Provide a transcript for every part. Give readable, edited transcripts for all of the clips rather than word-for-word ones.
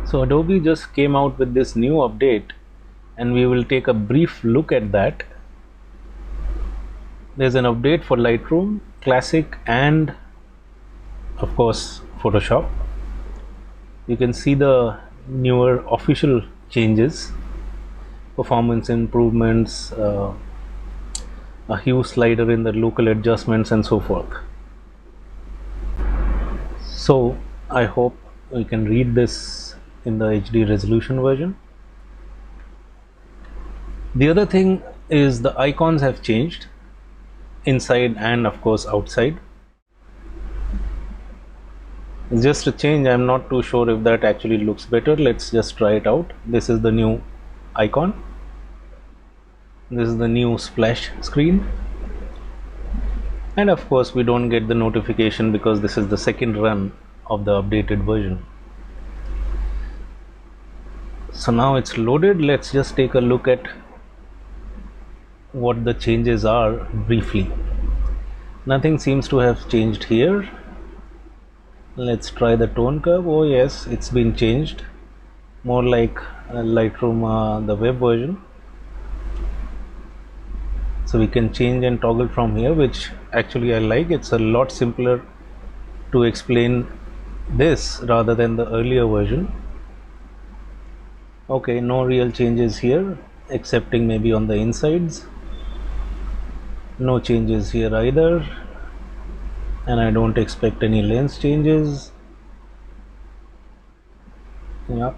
So Adobe just came out with this new update and we will take a brief look at that. There's an update for Lightroom, Classic and of course Photoshop. You can see the newer official changes, performance improvements, a hue slider in the local adjustments and so forth. So I hope we can read this in the HD resolution version. The other thing is the icons have changed inside and of course outside. It's just a change. I'm not too sure if that actually looks better. Let's just try it out. This is the new icon. This is the new splash screen. And of course we don't get the notification because this is the second run of the updated version. So now it's loaded. Let's just take a look at what the changes are briefly. Nothing seems to have changed here. Let's try the tone curve. Oh yes, it's been changed, more like Lightroom, the web version. So we can change and toggle from here, which actually I like. It's a lot simpler to explain this rather than the earlier version. Okay, no real changes here, excepting maybe on the insides. No changes here either, and I don't expect any lens changes. Yeah,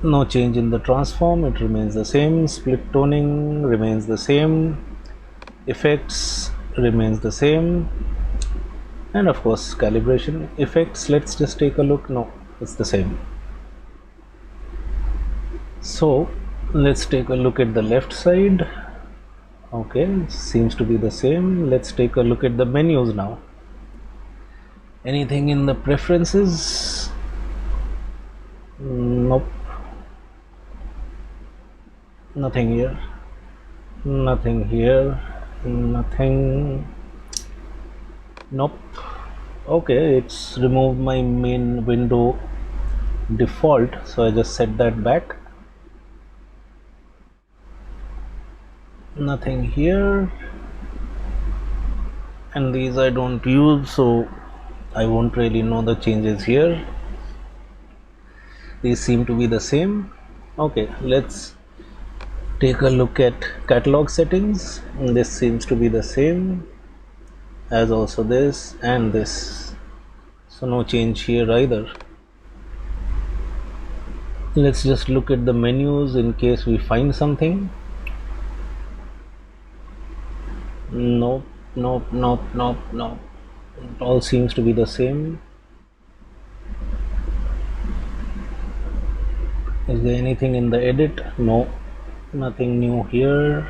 no change in the transform, it remains the same. Split toning remains the same. Effects remains the same, and of course calibration. Effects, let's just take a look. No, it's the same. So let's take a look at the left side. Okay, seems to be the same. Let's take a look at the menus now. Anything in the preferences? Nope. Nothing here. Nothing here. Nothing. Nope. Okay, it's removed my main window default, so I just set that back. Nothing here, and these I don't use, so I won't really know the changes here. These seem to be the same. Okay, let's take a look at catalog settings. This seems to be the same as also this and this, so no change here either. Let's just look at the menus in case we find something. Nope, nope, nope, nope, nope. It all seems to be the same. Is there anything in the edit? No, nothing new here.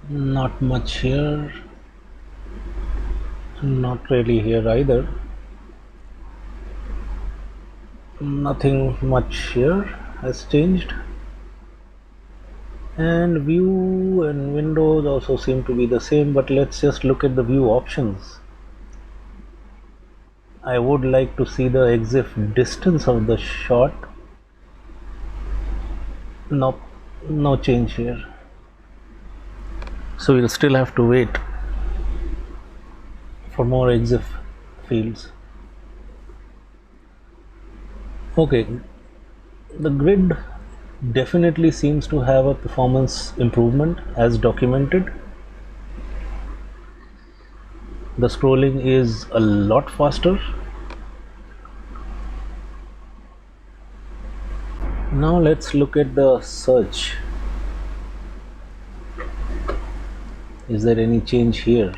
Not much here. Not really here either. Nothing much here has changed. And view and windows also seem to be the same, but let's just look at the view options. I would like to see the EXIF distance of the shot. Nope, no change here. So we'll still have to wait for more EXIF fields. Okay, the grid definitely seems to have a performance improvement as documented. The scrolling is a lot faster. Now let's look at the search. Is there any change here?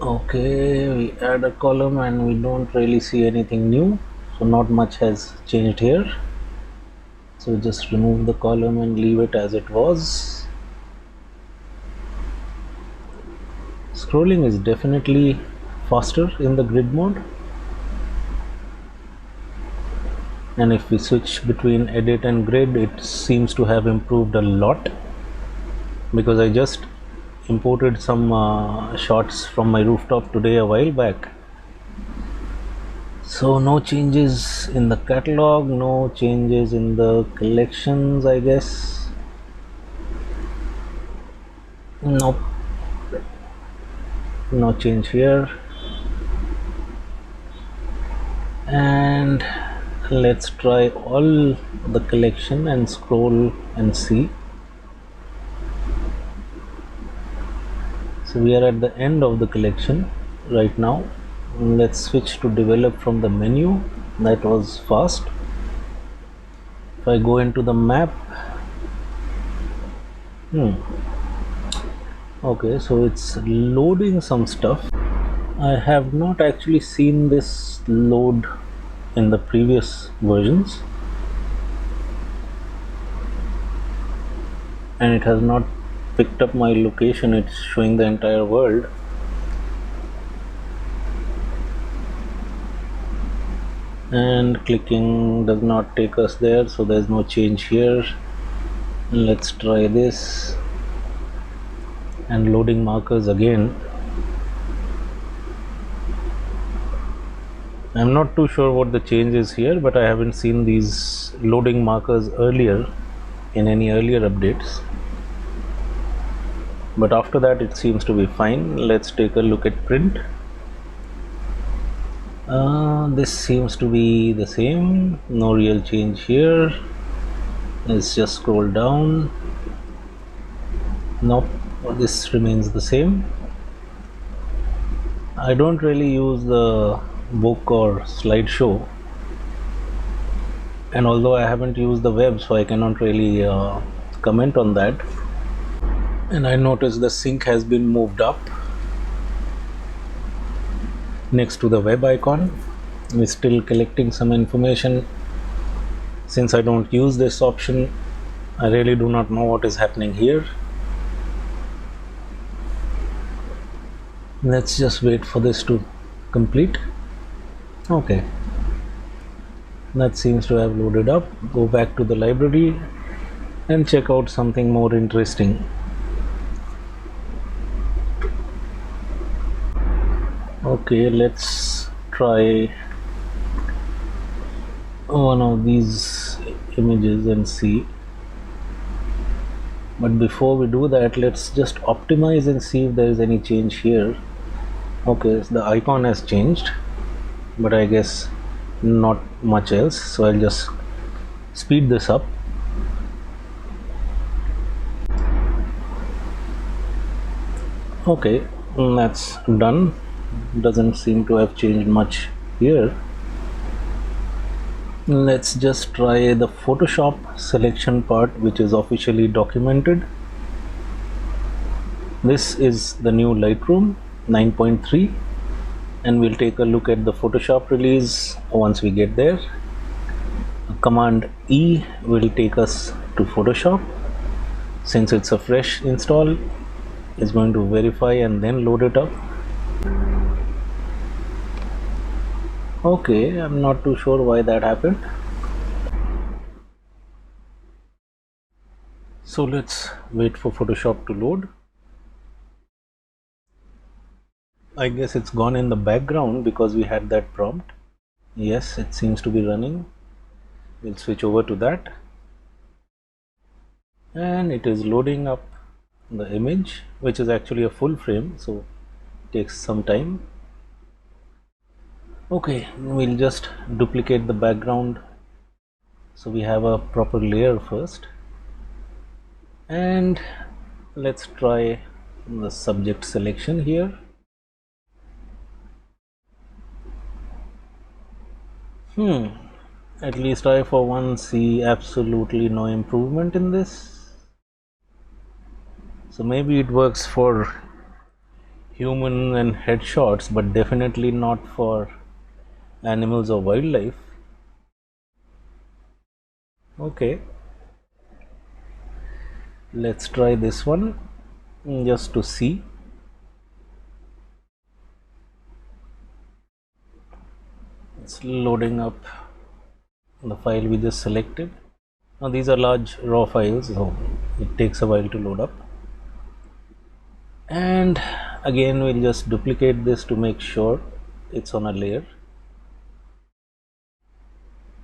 Okay, we add a column and we don't really see anything new. So not much has changed here. So just remove the column and leave it as it was. Scrolling is definitely faster in the grid mode. And if we switch between edit and grid, it seems to have improved a lot, because I just imported some shots from my rooftop today a while back. So no changes in the catalog, no changes in the collections, I guess. Nope, no change here. And let's try all the collection and scroll and see. So we are at the end of the collection right now. Let's switch to develop from the menu. That was fast. If I go into the map, okay, so it's loading some stuff. I have not actually seen this load in the previous versions, and it has not picked up my location. It's showing the entire world. And clicking does not take us there, so there's no change here. Let's try this and loading markers again. I'm not too sure what the change is here, but I haven't seen these loading markers earlier in any earlier updates. But after that it seems to be fine. Let's take a look at print. This seems to be the same, no real change here. Let's just scroll down. Nope, this remains the same. I don't really use the book or slideshow, and although I haven't used the web, so I cannot really comment on that. And I noticed the sync has been moved up next to the web icon. We're still collecting some information. Since I don't use this option, I really do not know what is happening here. Let's just wait for this to complete. Okay, that seems to have loaded up. Go back to the library and check out something more interesting. Okay, let's try one of these images and see. But before we do that, let's just optimize and see if there is any change here. Okay, so the icon has changed, but I guess not much else, so I'll just speed this up. Okay, that's done. Doesn't seem to have changed much here. Let's just try the Photoshop selection part, which is officially documented. This is the new Lightroom 9.3, and we'll take a look at the Photoshop release once we get there. Command E will take us to Photoshop. Since it's a fresh install, it's going to verify and then load it up. Okay, I'm not too sure why that happened. So let's wait for Photoshop to load. I guess it's gone in the background because we had that prompt. Yes, it seems to be running. We'll switch over to that. And it is loading up the image, which is actually a full frame, so it takes some time. Okay, we'll just duplicate the background so we have a proper layer first. And let's try the subject selection here. At least I for one see absolutely no improvement in this. So maybe it works for human and headshots, but definitely not for animals or wildlife. Okay, let's try this one just to see. It's loading up the file we just selected. Now these are large raw files, so it takes a while to load up. And again we'll just duplicate this to make sure it's on a layer.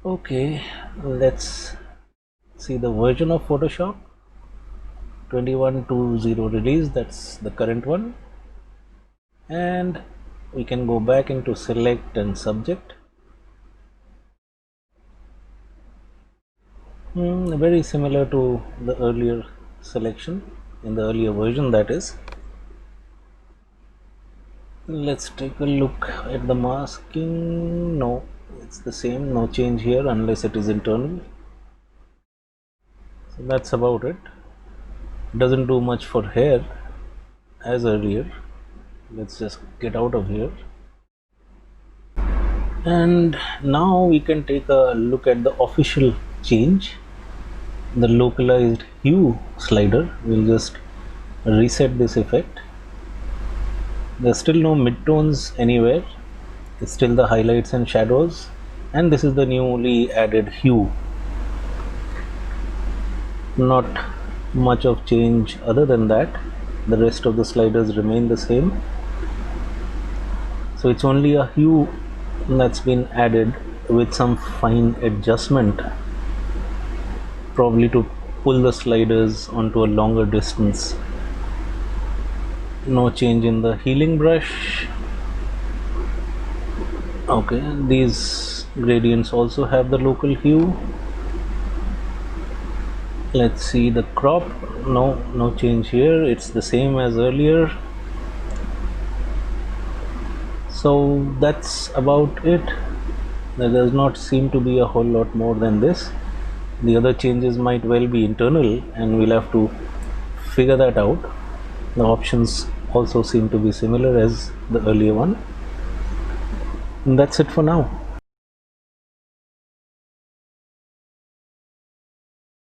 Okay, let's see the version of Photoshop 21.20 release. That's the current one, and we can go back into select and subject. Very similar to the earlier selection in the earlier version, that is. Let's take a look at the masking. No, it's the same, no change here unless it is internal. So that's about it. Doesn't do much for hair as earlier. Let's just get out of here. And now we can take a look at the official change, the localized hue slider. We'll just reset this effect. There's still no midtones anywhere. It's still the highlights and shadows, and this is the newly added hue. Not much of change other than that. The rest of the sliders remain the same. So it's only a hue that's been added with some fine adjustment, probably to pull the sliders onto a longer distance. No change in the healing brush. Okay, these gradients also have the local hue. Let's see the crop. No change here, it's the same as earlier. So that's about it. There does not seem to be a whole lot more than this. The other changes might well be internal, and we'll have to figure that out. The options also seem to be similar as the earlier one. And that's it for now.